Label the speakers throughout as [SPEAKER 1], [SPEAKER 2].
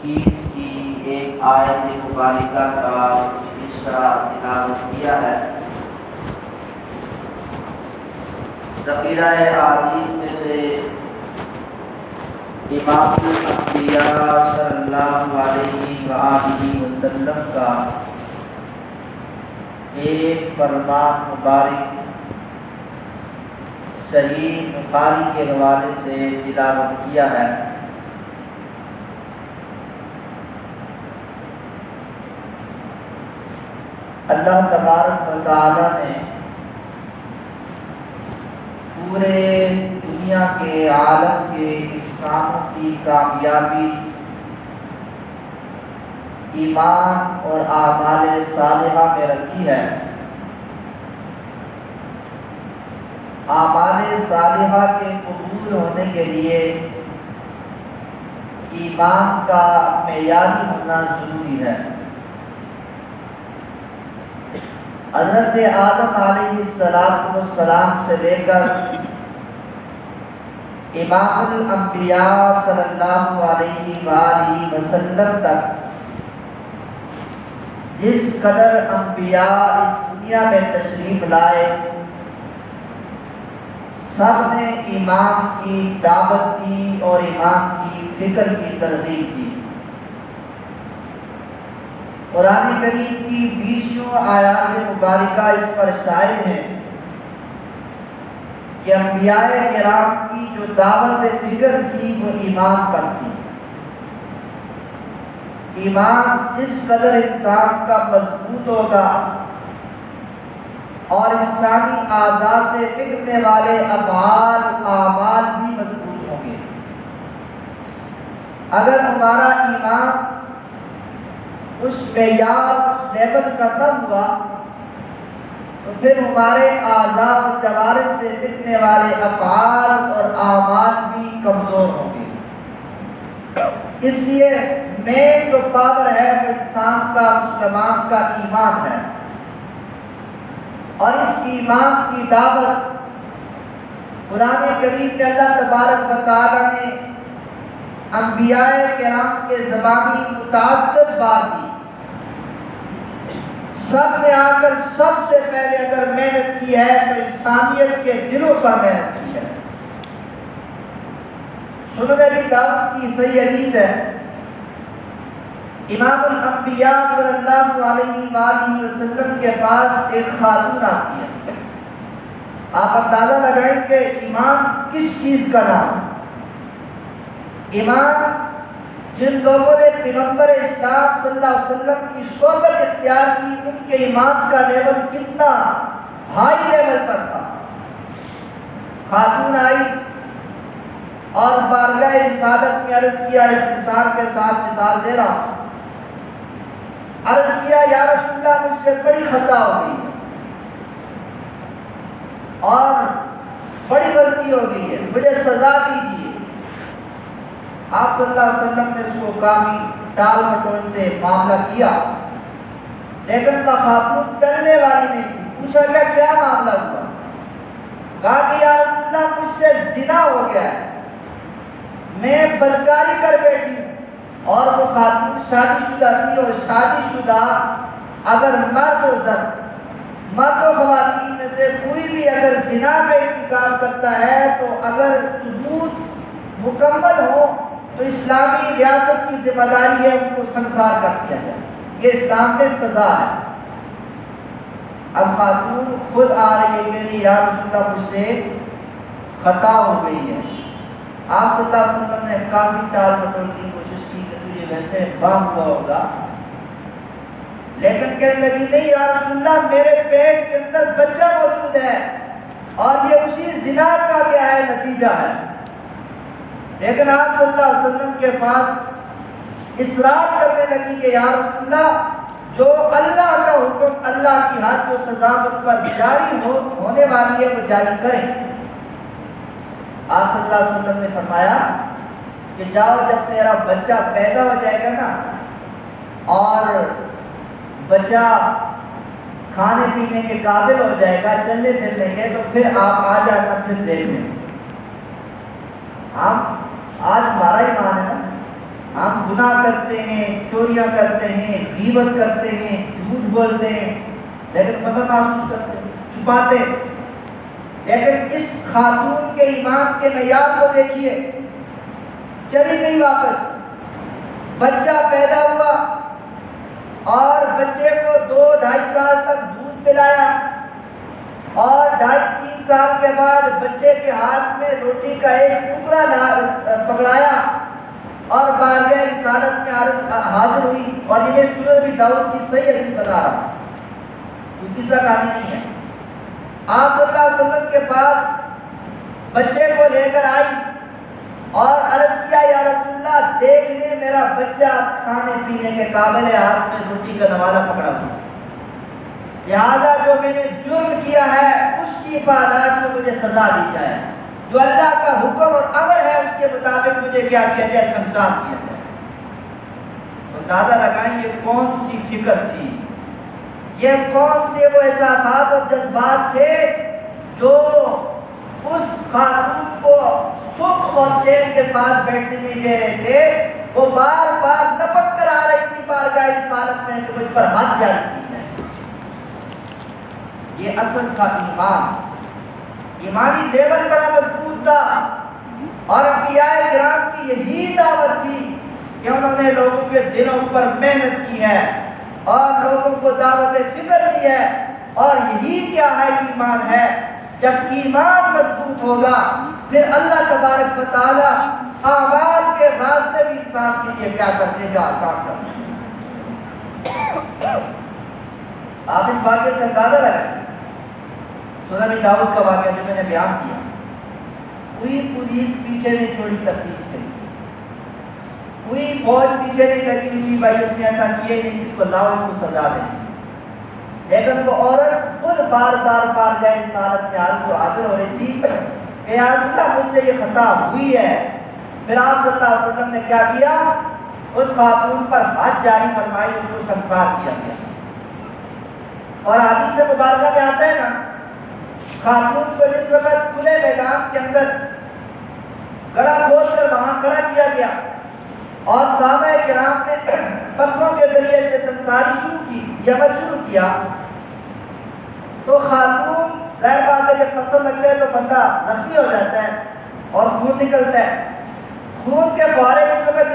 [SPEAKER 1] 21 کی ایک آیت مبارکہ کا حصہ تلاوت کیا ہے۔ ذخیرہ احادیث میں سے امام الانبیاء صلی اللہ علیہ وآلہ وسلم کا ایک فرمان مبارک صحیح بخاری کے حوالے سے تلاوت کیا ہے۔ اللہ تبارک و تعالی نے پورے دنیا کے عالم کے انسانوں کی کامیابی ایمان اور اعمال صالحہ میں رکھی ہے۔ اعمال صالحہ کے قبول ہونے کے لیے ایمان کا معیاری ہونا ضروری ہے۔ حضرت آدم علیہ السلام سے لے کر امام الانبیاء صلی اللہ علیہ وآلہ وسلم تک جس قدر انبیاء اس دنیا میں تشریف لائے، سب نے ایمان کی دعوت دی اور ایمان کی فکر کی ترغیب دی۔ قرآن کریم کی 20 آیات مبارکہ اس پر شاہد ہیں کہ انبیاء کرام کی جو دعوت فکر تھی وہ ایمان پر تھی۔ ایمان جس قدر انسان کا مضبوط ہوگا اور انسانی اعضاء سے نکلنے والے افعال اعمال بھی مضبوط ہوں گے۔ اگر ہمارا ایمان اس معیار اس لیول کا نہ ہوا تو پھر ہمارے اعضاء و جوارح سے نکلنے والے افعال اور اعمال بھی کمزور ہوں گے۔ اس لیے مین جو پاور ہے وہ انسان کا مسلمان کا ایمان ہے، اور اس ایمان کی دعوت قرآن کریم میں اللہ تبارک و تعالی نے انبیاء کرام کے زبانی متعدد بار دی۔ سب نے آ کر سب سے پہلے اگر محنت کی ہے تو انسانیت کے دلوں پر محنت کی ہے۔ سنن ابی داؤد کی صحیح حدیث ہے، امام الانبیاء صلی اللہ علیہ وآلہ وسلم کے پاس ایک خاتون آتی ہے۔ آپ اندازہ لگائیں کہ ایمان کس چیز کا نام ہے۔ ایمان جن لوگوں نے پیغمبر اسلام صلی اللہ علیہ وسلم کی صحبت اختیار کی، ان کے ایمان کا لیول کتنا ہائی لیول پر تھا۔ خاتون آئی اور بارگاہ رسالت میں عرض کیا، اختصار کے ساتھ مثال دے رہا ہوں، عرض کیا یا رسول اللہ مجھ سے بڑی خطا ہو گئی ہے اور بڑی غلطی ہو گئی ہے، مجھے سزا دیجیے۔ آپ صلی اللہ علیہ وسلم نے اس کو کافی ٹال مٹول سے معاملہ کیا، لیکن خاتون ٹلنے والی نہیں تھی۔ پوچھا گیا کیا معاملہ ہوا؟ کہا کہ یا رسول اللہ مجھ سے زنا ہو گیا ہے، میں بدکاری کر بیٹھی ہوں۔ اور وہ خاتون شادی شدہ تھی، اور شادی شدہ اگر مرد و خواتین میں سے کوئی بھی اگر زنا کا ارتکاب کرتا ہے تو اگر ثبوت مکمل ہو تو اسلامی ریاست کی ذمہ داری ہے ان کو سنسار کر دیا جائے، یہ اسلام میں سزا ہے۔ اب خاتون خود آ رہی ہے کہ یا رسول اللہ مجھ سے خطا ہو گئی ہے۔ آپ صلی اللہ علیہ وسلم نے کافی ٹال مٹول کی کوشش کی کہ تجھے ویسے بام ہوا ہوگا، لیکن کہنے لگی نہیں یا رسول اللہ میرے پیٹ کے اندر بچہ موجود ہے اور یہ اسی زنا کا کیا ہے نتیجہ ہے۔ لیکن آپ صلی اللہ علیہ وسلم کے پاس اصرار کرنے لگی کہ یا رسول اللہ جو اللہ کا حکم، اللہ کی حد و سزا مجھ پر جاری ہونے والی ہے وہ جاری کریں۔ آپ صلی اللہ علیہ وسلم نے فرمایا کہ جاؤ جب تیرا بچہ پیدا ہو جائے گا نا اور بچہ کھانے پینے کے قابل ہو جائے گا، چلنے پھرنے کے، تو پھر آپ آ جانا، پھر دیکھ لیں۔ ہم آج ہمارا ایمان ہے نا، ہم گناہ کرتے ہیں، چوریاں کرتے ہیں، غیبت کرتے ہیں، جھوٹ بولتے ہیں، لیکن فخر محسوس کرتے ہیں، چھپاتے ہیں۔ لیکن اس خاتون کے ایمان کے معیار کو دیکھیے، چلی گئی واپس، بچہ پیدا ہوا اور بچے کو 2-2.5 سال تک دودھ پلایا، اور 2.5-3 سال کے بعد بچے کے ہاتھ میں روٹی کا ایک ٹکڑا پکڑایا اور بارگاہ رسالت میں حاضر ہوئی۔ اور یہ سنن ابی داؤد کی صحیح حدیث بتا رہا ہوں، کوئی کس کا کہانی نہیں ہے۔ آپ صلی اللہ علیہ وسلم کے پاس بچے کو لے کر آئی اور عرض کیا، یا رسول اللہ دیکھ لیں میرا بچہ کھانے پینے کے قابل ہے، ہاتھ میں روٹی کا نوالہ پکڑا ہوا، لہذا جو میں نے جرم کیا ہے اس کی پاداش میں مجھے سزا دی جائے، جو اللہ کا حکم اور امر ہے اس کے مطابق مجھے کیا کیا جائے، سنسار کیا جائے۔ اندازہ لگائیں یہ کون سی فکر تھی، یہ کون سے وہ احساسات اور جذبات تھے جو اس خاتون کو سکھ اور چین کے ساتھ بیٹھنے نہیں دے رہے تھے۔ وہ بار بار لپک کر آ رہی تھی بارگاہ رسالت میں کہ مجھ پر حد جاری کی ہے۔ یہ اصل تھا ایمان، ایمانی لیول بڑا مضبوط تھا، اور انبیاء کرام کی یہی دعوت تھی کہ انہوں نے لوگوں کے دلوں پر محنت کی ہے اور لوگوں کو دعوت فکر دی ہے، اور یہی کیا ہے، ایمان ہے۔ جب ایمان مضبوط ہوگا پھر اللہ تبارک و تعالی اعمال کے راستے بھی انسان کے لیے کیا کرتے ہیں، آسان کرتے ہیں۔ آپ اس واقعے سے اندازہ لگائیں، سنن ابی داؤد کا واقعہ جو میں نے بیان کیا، کوئی پولیس پیچھے نہیں چھوڑی تفتیش کے لیے، کوئی فوج پیچھے نہیں لگی ہوئی تھی، بھائی اس نے ایسا کیا ہی نہیں، اس کو لاؤ، اس کو سزا دیں، لیکن وہ عورت خود بار بار گئے رسالت میں حاضر ہو رہی تھی کہ یا رسول اللہ مجھ سے یہ خطا ہوئی ہے۔ پھر آپ صلی اللہ علیہ وسلم نے کیا کیا، اس خاتون پر حد جاری فرمائی، اس کو سنسار کیا گیا۔ اور حدیث مبارکہ میں آتا ہے نا، خاتون کو جس وقت کھلے میدان کے اندر گڑھا کھود کر وہاں کھڑا کیا گیا اور صحابہ کرام نے پتھروں کے ذریعے سے سنساری شروع کی، یمن شروع کیا، تو خاتون ظاہر بات ہے جب پتھر لگتے ہیں تو بندہ زخمی ہو جاتا ہے اور خون نکلتا ہے۔ خون کے فوارے جس وقت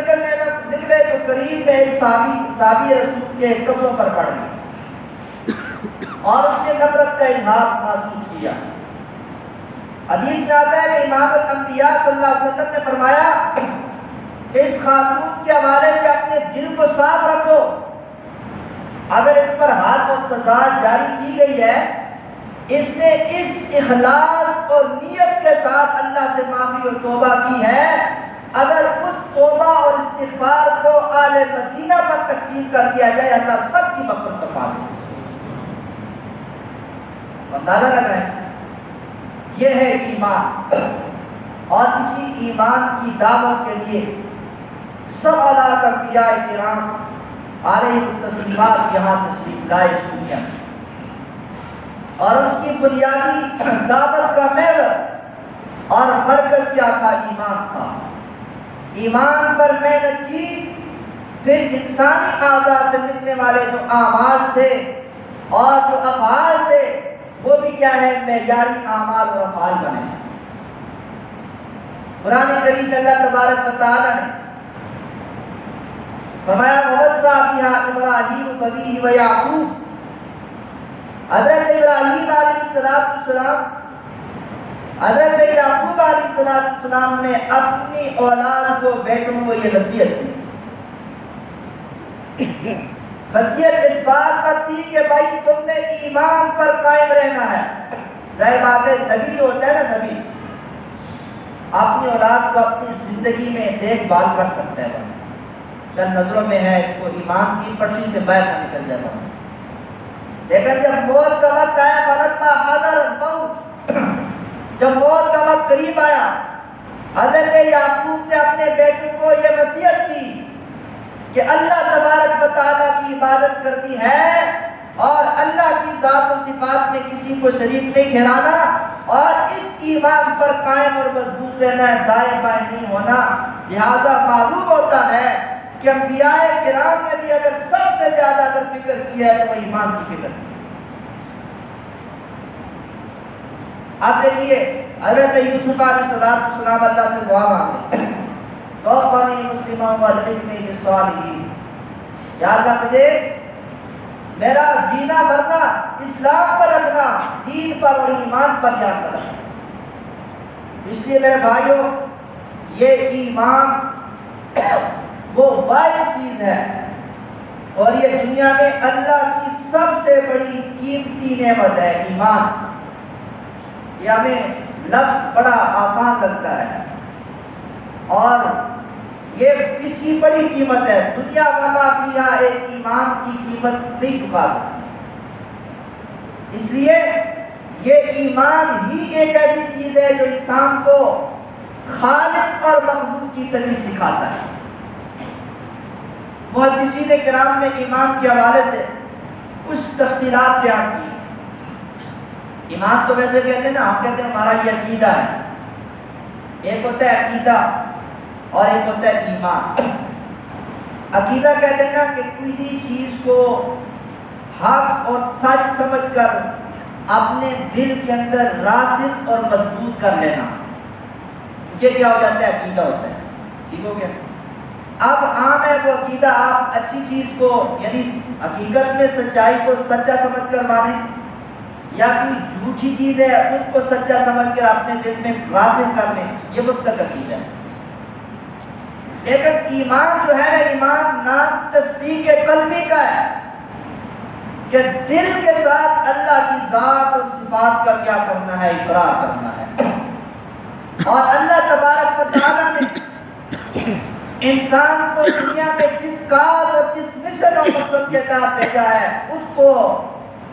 [SPEAKER 1] نکلے تو قریب میں ایک صحابی رسول کے کپڑوں پر پڑ گئی اور اس نے نفرت کا اظہار محسوس کیا۔ حدیث میں آتا ہے کہ امام الانبیاء صلی اللہ علیہ وسلم نے فرمایا کہ اس خاتون کے حوالے سے اپنے دل کو صاف رکھو، اگر اس پر حد اور سزا جاری کی گئی ہے، اس نے اس اخلاص اور نیت کے ساتھ اللہ سے معافی اور توبہ کی ہے، اگر اس توبہ اور استغفار کو آل مدینہ پر تقسیم کر دیا جائے اللہ سب کی مغفرت فرما دے۔ اندازہ لگائیں، یہ ہے ایمان، اور اسی ایمان کی دعوت کے لیے سب اعلیٰ انبیاء کرام علیہ التسلیمات یہاں تشریف لائے اس دنیا میں، اور ان کی بنیادی دعوت کا محور اور مرکز کیا تھا، ایمان تھا۔ ایمان پر محنت کی، پھر انسانی اعضاء سے نکلنے والے جو اعمال تھے اور جو افعال تھے وہ بھی کیا ہے، معیاری اعمال اور افعال بنے۔ قرآن کریم میں اللہ تبارک و تعالی نے فرمایا وَوَصَّىٰ بِهَا إِبْرَاهِيمُ بَنِيهِ وَيَعْقُوبُ، حضرت ابراہیم علیہ السلام، حضرت یعقوب علیہ السلام نے اپنی اولاد کو، بیٹوں کو یہ وصیت دی۔ وصیت اس بات پر تھی کہ بھائی تم نے ایمان پر قائم رہنا ہے۔ ظاہر بات ہے نبی جو ہوتا ہے نا، نبی اپنی اولاد کو اپنی زندگی میں دیکھ بھال کر سکتا ہے، چند نظروں میں ہے اس کو ایمان کی پٹری سے باہر نہ نکل جاتا ہوں، لیکن جب موت کا وقت آیا، فلما حضر الموت، جب موت کا وقت قریب آیا، حضرت یعقوب نے اپنے بیٹوں کو یہ وصیت کی کہ اللہ تبارک و تعالیٰ کی عبادت کرنی ہے اور اللہ کی ذات و صفات میں کسی کو شریک نہیں ٹھہرانا، اور اس ایمان پر قائم اور مضبوط رہنا ہے، دائیں بائیں نہیں ہونا۔ لہذا معلوم ہوتا ہے کہ انبیاء کرام نے بھی اگر سب سے زیادہ اگر فکر کی ہے تو وہ ایمان کی فکر کی. آپ دیکھیے حضرت یوسف علیہ السلام اللہ سے دعا مانگے توفنی مسلما والحقنی بالصالحین. یا اللہ مجھے میرا جینا مرنا اسلام پر رکھنا، دین پر اور ایمان پر یاد رکھنا. اس لیے میرے بھائیوں یہ ایمان وہ واحد چیز ہے اور یہ دنیا میں اللہ کی سب سے بڑی قیمتی نعمت ہے ایمان. یہ ہمیں لفظ بڑا آسان لگتا ہے اور یہ اس کی بڑی قیمت ہے. دنیا و ما فیہا ایک ایمان کی قیمت نہیں چکا سکتی. اس لیے یہ ایمان ہی ایک ایسی چیز ہے جو انسان کو خالق اور مخلوق کی تمیز سکھاتا ہے. محدثین کرام نے ایمان کے حوالے سے کچھ تفصیلات بیان کی. ایمان تو ویسے کہتے ہیں نا، ہم کہتے ہیں ہمارا یہ عقیدہ ہے. ایک ہوتا ہے عقیدہ اور ایک ہوتا ہے ایمان. عقیدہ کہتے ہیں نا کہ کسی چیز کو حق اور سچ سمجھ کر اپنے دل کے اندر راسخ اور مضبوط کر لینا، یہ کیا ہو جاتا ہے؟ عقیدہ ہوتا ہے. ٹھیک ہو گیا؟ اب عام ہے وہ عقیدہ آپ اچھی چیز کو یعنی حقیقت میں سچائی کو سچا سمجھ کر مانیں، یا کوئی جھوٹی چیز ہے اس کو سچا سمجھ کر اپنے دل میں راسخ کر لیں، یہ مطلق عقیدہ ہے. لیکن ایمان جو ہے نا، ایمان نام تصدیق قلبی کا ہے کہ دل کے ساتھ اللہ کی ذات اور صفات کا کیا کرنا ہے؟ اقرار کرنا ہے. اور اللہ تبارک و تعالیٰ نے انسان کو دنیا میں جس کار اور جس مشن اور مقصد کے ساتھ بھیجا ہے اس کو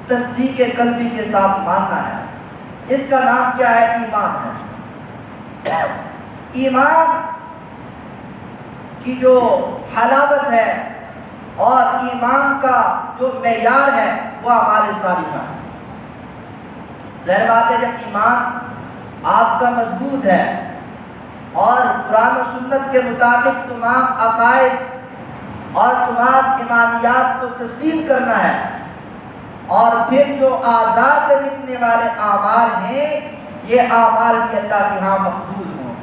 [SPEAKER 1] تصدیق قلبی کے ساتھ ماننا ہے. اس کا نام کیا ہے؟ ایمان ہے. ایمان کی جو حلاوت ہے اور ایمان کا جو معیار ہے وہ ہمارے صالحہ ہے. ظاہر بات ہے جب ایمان آپ کا مضبوط ہے اور قرآن و سنت کے مطابق تمام عقائد اور تمام ایمانیات کو تسلیم کرنا ہے، اور پھر جو اعضاء سے نکلنے والے اعمال ہیں یہ اعمال بھی اللہ کے ہاں مقبول ہوں.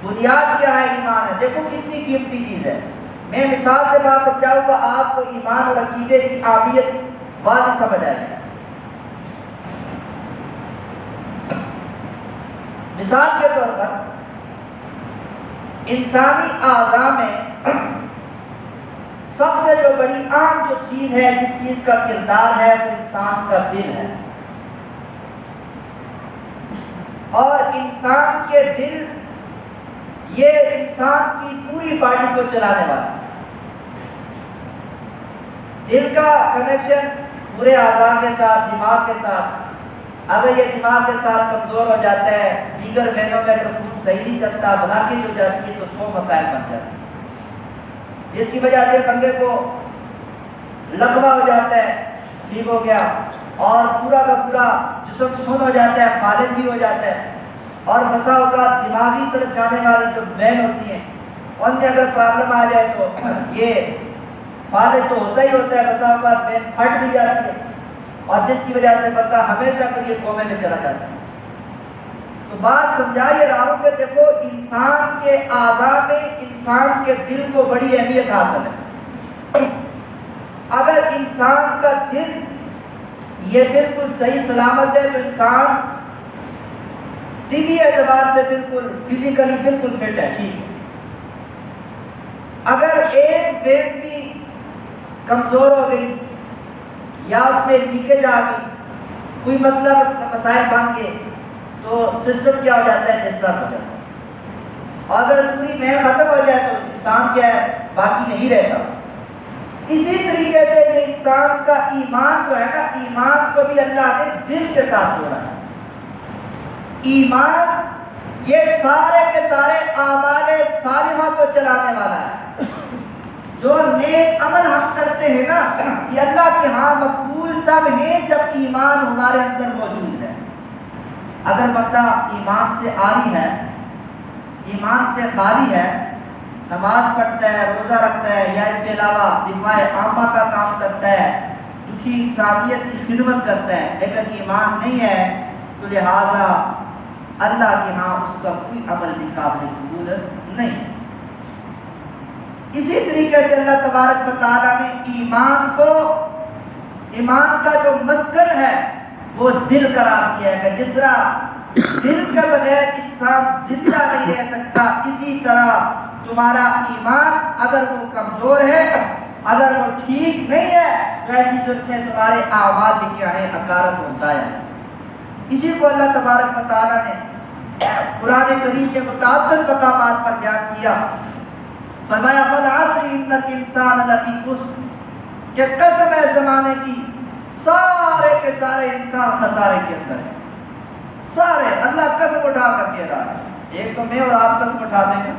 [SPEAKER 1] بنیاد کیا ہے؟ ایمان ہے. دیکھو کتنی قیمتی چیز ہے. میں مثال سے بات سمجھاؤں گا، آپ کو ایمان اور عقیدے کی اہمیت واضح سمجھ آئے گی. مثال کے طور پر انسانی اعضاء میں سب سے جو بڑی عام جو چیز ہے، جس چیز کا کردار ہے وہ انسان کا دل ہے. اور انسان کے دل یہ انسان کی پوری باڈی کو چلانے والا ہے. دل کا کنیکشن پورے اعضاء کے ساتھ، دماغ کے ساتھ. اگر یہ دماغ کے ساتھ کمزور ہو جاتا ہے، دیگر وینوں میں اگر خون صحیح نہیں چلتا، بلاکیج ہو جاتی ہے تو 100 مسائل بن جاتے ہیں، جس کی وجہ سے بندے کو لقوہ ہو جاتا ہے. ٹھیک ہو گیا؟ اور پورا کا پورا جسم سن ہو جاتا ہے، فالج بھی ہو جاتا ہے. اور بسا اوقات دماغی طرف جانے والی جو وین ہوتی ہیں ان میں اگر پرابلم آ جائے تو یہ فالج تو ہوتا ہی ہوتا ہے، بسا اوقات وین پھٹ بھی جاتی ہے اور جس کی وجہ سے بندہ ہمیشہ کے لیے کومے میں چلا جاتا ہے. تو بات سمجھا یہ رہا ہوں کہ دیکھو انسان کے اعضاء میں انسان کے دل کو بڑی اہمیت حاصل ہے. اگر انسان کا دل یہ بالکل صحیح سلامت ہے تو انسان طبی اعتبار سے بالکل فزیکلی بالکل فٹ ہے. ٹھیک ہے. اگر ایک وین بھی کمزور ہو گئی یا اس میں لیکیج آ گئی، کوئی مسئلہ مسائل بن گئے تو سسٹم کیا ہو جاتا ہے؟ ڈسٹرب ہو جاتا ہے. اور اگر پوری مہر ختم ہو جائے تو انسان کیا ہے؟ باقی نہیں رہتا. اسی طریقے سے یہ انسان کا ایمان جو ہے نا، ایمان کو بھی اللہ نے دل کے ساتھ جوڑا ہے. ایمان یہ سارے کے سارے اعمال صالحہ کو چلانے والا ہے. جو نیک عمل ہم کرتے ہیں نا، یہ اللہ کے ہاں مقبول تب ہے جب ایمان ہمارے اندر موجود ہے. اگر بندہ ایمان سے عاری ہے، ایمان سے خالی ہے، نماز پڑھتا ہے، روزہ رکھتا ہے، یا اس کے علاوہ دفاع عامہ کا کام کرتا ہے، دکھی انسانیت کی خدمت کرتا ہے، لیکن ایمان نہیں ہے، تو لہذا اللہ کے ہاں اس کا کوئی عمل بھی قابل قبول نہیں۔ اسی طریقے سے اللہ تبارک و تعالیٰ نے ایمان کا جو مسکن ہے وہ دل قرار دیا ہے، کہ جس طرح دل کے بغیر انسان زندہ نہیں رہ سکتا، اسی طرح تمہارا ایمان اگر وہ کمزور ہے، اگر وہ ٹھیک نہیں ہے، تو ایسی صورت میں تمہارے اعمال بھی کیا ہے؟ حقارت و ضائع ہے۔ اسی کو اللہ تبارک و تعالیٰ نے قرآن کریم کے متعدد مقامات پر بیان کیا، فرمایا والعصر ان الانسان لفی خسر، کہ قسم ہے زمانے کی، سارے کے سارے انسان خسارے کے اندر ہیں، سارے۔ اللہ قسم اٹھا کر کہہ رہا ہے، ایک تو میں اور آپ قسم اٹھاتے ہیں،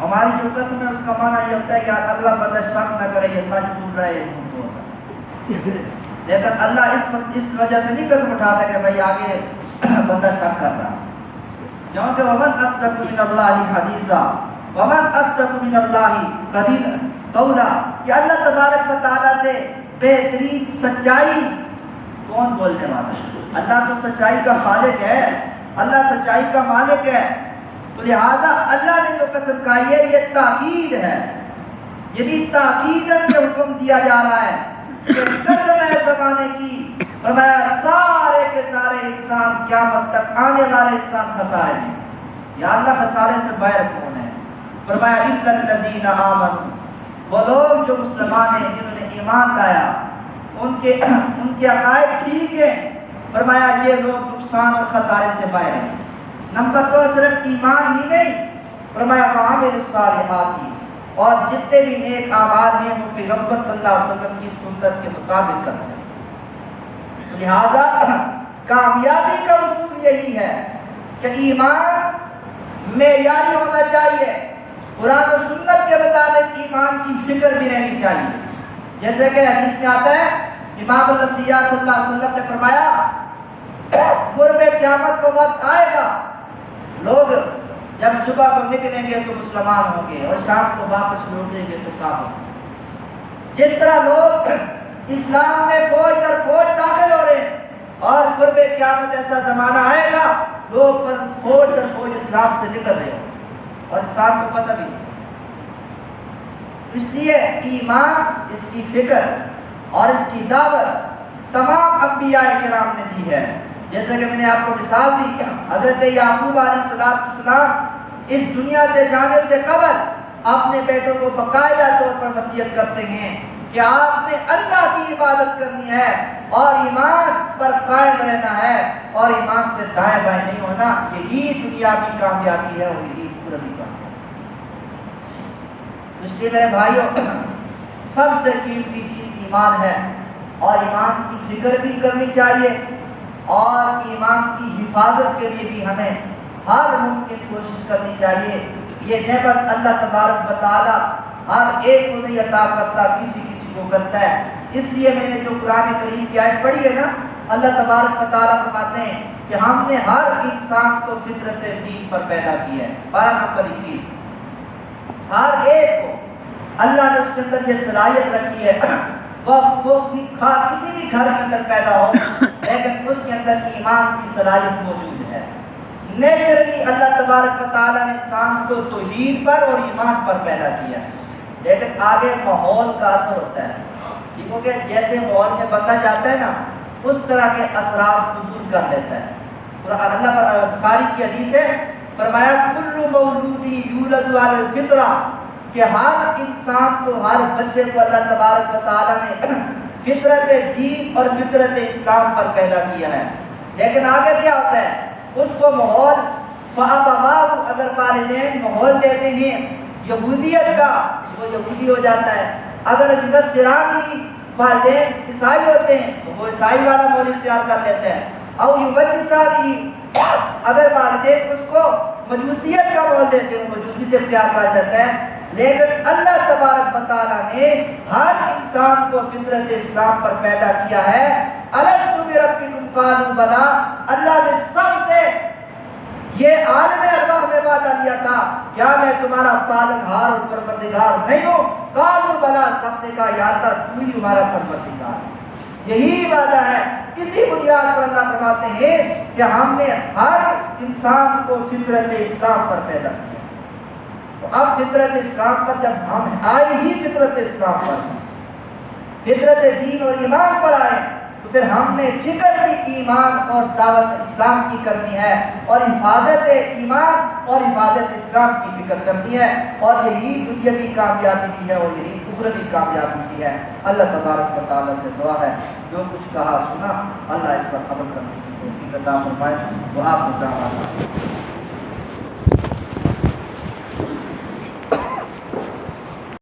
[SPEAKER 1] ہماری جو قسم ہے اس کا معنی یہ ہوتا ہے کہ اللہ بندہ شک نہ کرے یہ سچ بول رہا ہے یہ جھوٹ بول رہا ہے، لیکن اللہ اس وجہ سے نہیں قسم اٹھاتا کہ بھائی آگے بندہ شک کر رہا ہے، کیونکہ ومن اصدق من اللہ حدیثا ومن اصدق من اللہ قولا، کہ اللہ تبارک و تعالیٰ سے بہترین سچائی کون بولنے والا ہے؟ اللہ تو سچائی کا خالق ہے، اللہ سچائی کا مالک ہے، تو لہذا اللہ نے جو قسم کھائی ہے یہ تاکید ہے، یعنی تاکیداً یہ حکم دیا جا رہا ہے کہ قسم ہے زمانے کی، فرمایا سارے کے سارے انسان قیامت تک آنے والے انسان خسارے ہیں۔ یا اللہ خسارے سے باہر کون ہے؟ فرمایا الا الذین آمنوا، وہ لوگ جو مسلمان ہیں جنہوں نے ایمان لایا، ان کے عقائد ٹھیک ہیں، فرمایا یہ لوگ نقصان اور خسارے سے باہر ہیں۔ نمبر 2 صرف ایمان ہی نہیں، فرمایا وعملوا الصالحات، اور جتنے بھی نیک اعمال ہیں وہ پیغمبر صلی اللہ علیہ وسلم کی سنت کے مطابق کرتے ہیں۔ لہذا کامیابی کا اصول یہی ہے کہ ایمان معیاری ہونا چاہیے، قرآن و سنت کے مطابق ایمان کی فکر بھی رہنی چاہیے، جیسے کہ حدیث میں آتا ہے امام الانبیاء صلی اللہ علیہ وسلم نے فرمایا قرب قیامت کو وقت آئے گا، لوگ جب صبح کو نکلیں گے تو مسلمان ہوں گے اور شام کو واپس لوٹیں گے تو کافر۔ جس طرح لوگ اسلام میں فوج در فوج داخل ہو رہے ہیں، اور قرب قیامت ایسا زمانہ آئے گا لوگ فوج در فوج اسلام سے نکل رہے ہیں اور انسان کو پتہ بھی نہیں۔ اس لیے ایمان، اس کی فکر اور اس کی دعوت تمام انبیاء کرام نے دی ہے، جیسے کہ میں نے آپ کو مثال دی، حضرت یعقوب علیہ السلام اس دنیا سے جانے سے قبل اپنے بیٹوں کو باقاعدہ طور پر وصیت کرتے ہیں کہ آپ نے اللہ کی عبادت کرنی ہے اور ایمان پر قائم رہنا ہے اور ایمان سے دائیں بائیں نہیں ہونا، یہی دنیا کی کامیابی ہے اور یہی پوری کامیابی۔ اس لیے میرے بھائیوں، سب سے قیمتی چیز ایمان ہے، اور ایمان کی فکر بھی کرنی چاہیے، اور ایمان کی حفاظت کے لیے بھی ہمیں ہر ممکن کوشش کرنی چاہیے۔ یہ نعمت اللہ تبارک و تعالی ہر ایک کو نہیں عطا کرتا، کسی کسی کو کرتا ہے۔ اس لیے میں نے جو قرآن کریم کی آیت پڑھی ہے نا، اللہ تبارک و تعالی فرماتے ہیں کہ ہم نے ہر انسان کو فطرت دین پر پیدا کیا ہے، پارہ نمبر 21۔ ہر ایک کو اللہ نے اس کے اندر یہ صلاحیت رکھی ہے، وہ کسی بھی گھر کے اندر پیدا ہو لیکن اس کے اندر ایمان کی صلاحیت موجود ہے۔ نیچرلی اللہ تبارک و تعالیٰ نے انسان کو توحید پر اور ایمان پر پیدا کیا ہے، لیکن آگے ماحول کا اثر ہوتا ہے، کیونکہ جیسے ماحول میں بندہ جاتا ہے نا اس طرح کے اثرات قبول کر لیتا ہے۔ اللہ بخاری کی حدیث ہے، فرمایا کل مولود یولد علی الفطرہ، کہ ہر انسان کو، ہر بچے کو اللہ تبارک و تعالیٰ نے فطرت دین اور فطرت اسلام پر پیدا کیا ہے، لیکن آگے کیا ہوتا ہے، اس کو ماحول فَأَبَوَاهُ، اگر والدین ماحول دیتے ہیں یہودیت کا وہ یہودی ہو جاتا ہے، اگر نصرانی والدین عیسائی ہوتے ہیں تو وہ عیسائی والا ماحول اختیار کر لیتے ہیں، اور یمجسانی اگر والدین اس کو مجوسیت کا ماحول دیتے ہیں مجوسیت اختیار کر دیتا ہے۔ لیکن اللہ تبارک و تعالیٰ نے ہر انسان کو فطرت اسلام پر پیدا کیا ہے۔ الست بربکم قالوا بلی، اللہ نے سب سے یہ عالم ارواح ہمیں وعدہ دیا تھا، کیا میں تمہارا پالنہار اور پروردگار نہیں ہوں؟ قالوا بلا، سب نے کہا یا اللہ تو ہی ہمارا پروردگار ہے۔ یہی وعدہ ہے۔ اسی بنیاد پر اللہ فرماتے ہیں کہ ہم نے ہر انسان کو فطرت اسلام پر پیدا کیا۔ تو اب فطرت اسلام پر جب ہم آئے ہی فطرت اسلام پر، فطرت دین اور ایمان پر آئے، تو پھر ہم نے فکر بھی ایمان اور دعوت اسلام کی کرنی ہے، اور حفاظت ایمان اور حفاظت اسلام کی فکر کرنی ہے، اور یہی دنیاوی کامیابی بھی ہے اور یہی اخروی کامیابی بھی ہے۔ اللہ تبارک و تعالیٰ سے دعا ہے جو کچھ کہا سنا اللہ اس پر عمل کرنے کی توفیق عطا فرمائے۔ وہ آپ کو